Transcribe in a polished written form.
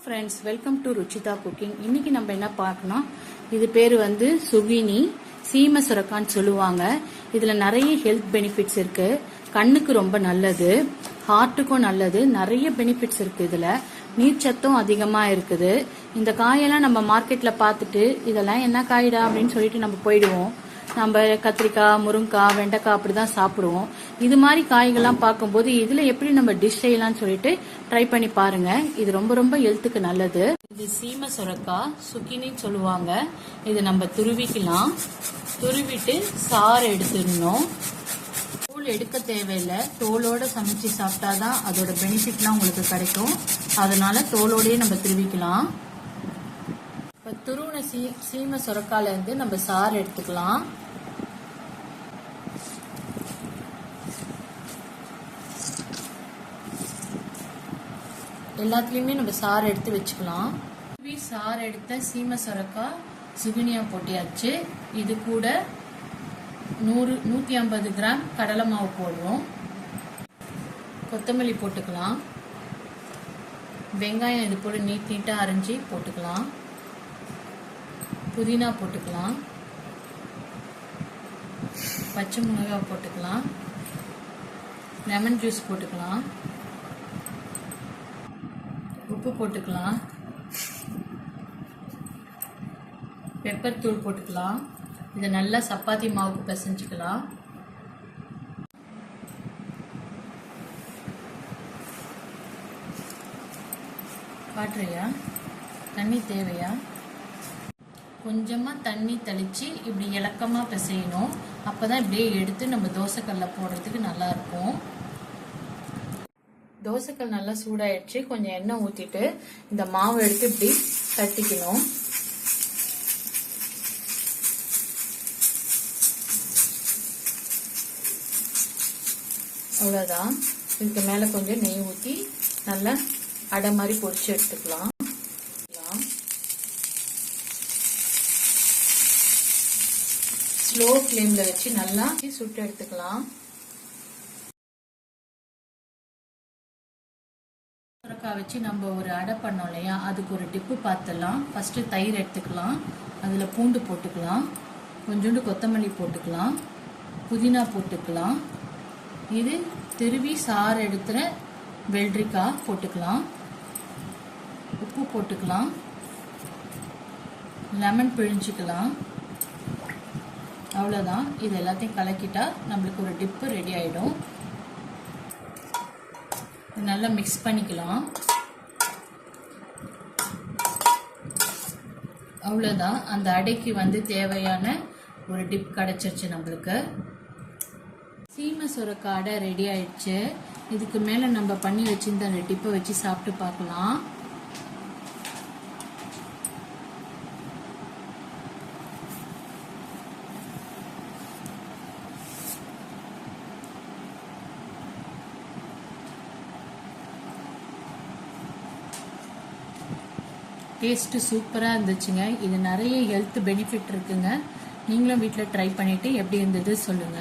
Friends, welcome to Ruchita cooking. இன்னைக்கு நம்ம என்ன பார்க்கணும், இது பேர் வந்து சுகினி சீம சுரக்கான்னு சொல்லுவாங்க. இதுல நிறைய ஹெல்த் பெனிஃபிட்ஸ் இருக்கு. கண்ணுக்கு ரொம்ப நல்லது, ஹார்ட்டுக்கும் நல்லது, நிறைய பெனிஃபிட்ஸ் இருக்கு. இதுல நீர்ச்சத்தும் அதிகமா இருக்குது. இந்த காயெல்லாம் நம்ம மார்க்கெட்ல பார்த்துட்டு இதெல்லாம் என்ன காய்டா அப்படின்னு சொல்லிட்டு நம்ம போயிடுவோம். நம்ம கத்திரிக்காய், முருங்கைக்காய், வெண்டைக்காய் அப்படிதான் சாப்பிடுவோம். இது மாதிரி காய்கள்லாம் பார்க்கும்போது இதுல எப்படி நம்ம டிஷ் செய்யலாம்னு சொல்லிட்டு ட்ரை பண்ணி பாருங்க. இது ரொம்ப ரொம்ப ஹெல்த்துக்கு நல்லது. இது சீம சுரக்காய் சுக்கினின்னு சொல்லுவாங்க. இது நம்ம துருவிக்கலாம். துருவிட்டு சாறு எடுத்துடணும். தோல் எடுக்க தேவையில்லை. தோலோட சமைச்சு சாப்பிட்டாதான் அதோட பெனிஃபிட்லாம் உங்களுக்கு கிடைக்கும். அதனால தோலோடயே நம்ம துருவிக்கலாம். இப்போ துருவின சீம சுரக்கால இருந்து நம்ம சாறு எடுத்துக்கலாம். எல்லாத்துலயுமே நம்ம சாறு எடுத்து வச்சுக்கலாம். சாறு எடுத்த சீம சுரக்காய் சுகினியா போட்டியாச்சு. இது கூட 150 கிராம் கடலை மாவு போடுவோம். கொத்தமல்லி போட்டுக்கலாம். வெங்காயம் இது போல நீட்டா அரைஞ்சி போட்டுக்கலாம். புதினா போட்டுக்கலாம். பச்சை மிளகாய் போட்டுக்கலாம். லெமன் ஜூஸ் போட்டுக்கலாம். உப்பு போட்டுக்கலாம். பெப்பர் தூள் போட்டுக்கலாம். இதை நல்லா சப்பாத்தி மாவுக்கு பிசைஞ்சுக்கலாம். காட்டுறியா? தண்ணி தேவையா? கொஞ்சமா தண்ணி தெளிச்சு இப்படி இலக்கமா பிசையணும். அப்பதான் இப்படியே எடுத்து நம்ம தோசைக்கல்ல போடுறதுக்கு நல்லா இருக்கும். தோசைக்கல் நல்லா சூடாயிடுச்சு. கொஞ்சம் எண்ணெய் ஊத்திட்டு இந்த மாவு எடுத்து இப்படி தட்டிக்கணும். அவ்வளவுதான். இதுக்கு மேல கொஞ்சம் நெய் ஊத்தி நல்லா அடை மாதிரி பொரிச்சு எடுத்துக்கலாம். ஸ்லோ ஃப்ளேம்ல வச்சு நல்லா சுட்டு எடுத்துக்கலாம். சுரக்காய் வச்சு நம்ம ஒரு அடை பண்ணோம் இல்லையா, அதுக்கு ஒரு டிப்பு பார்த்துடலாம். ஃபர்ஸ்ட் தயிர் எடுத்துக்கலாம். அதுல பூண்டு போட்டுக்கலாம். கொஞ்சோண்டு கொத்தமல்லி போட்டுக்கலாம். புதினா போட்டுக்கலாம். இது திருவி சாறு எடுத்துற வெள்ளரிக்காய் போட்டுக்கலாம். உப்பு போட்டுக்கலாம். லெமன் பிழிஞ்சுக்கலாம். அவ்வளவுதான். இது எல்லாத்தையும் கலக்கிட்டா நம்மளுக்கு ஒரு டிப்பு ரெடி ஆயிடும். நல்லா மிக்ஸ் பண்ணிக்கலாம். அவ்வளவுதான். அந்த அடைக்கு வந்து தேவையான ஒரு டிப் கிடைச்சிருச்சு நம்மளுக்கு. சீம சுரக்காய் அடை ரெடி ஆயிடுச்சு. இதுக்கு மேல நம்ம பண்ணி வச்சிருந்த அந்த டிப்பை வச்சு சாப்பிட்டு பார்க்கலாம். டேஸ்ட் சூப்பரா இருந்துச்சுங்க. இது நிறைய ஹெல்த் பெனிஃபிட் இருக்குங்க. நீங்களும் வீட்டுல ட்ரை பண்ணிட்டு எப்படி இருந்தது சொல்லுங்க.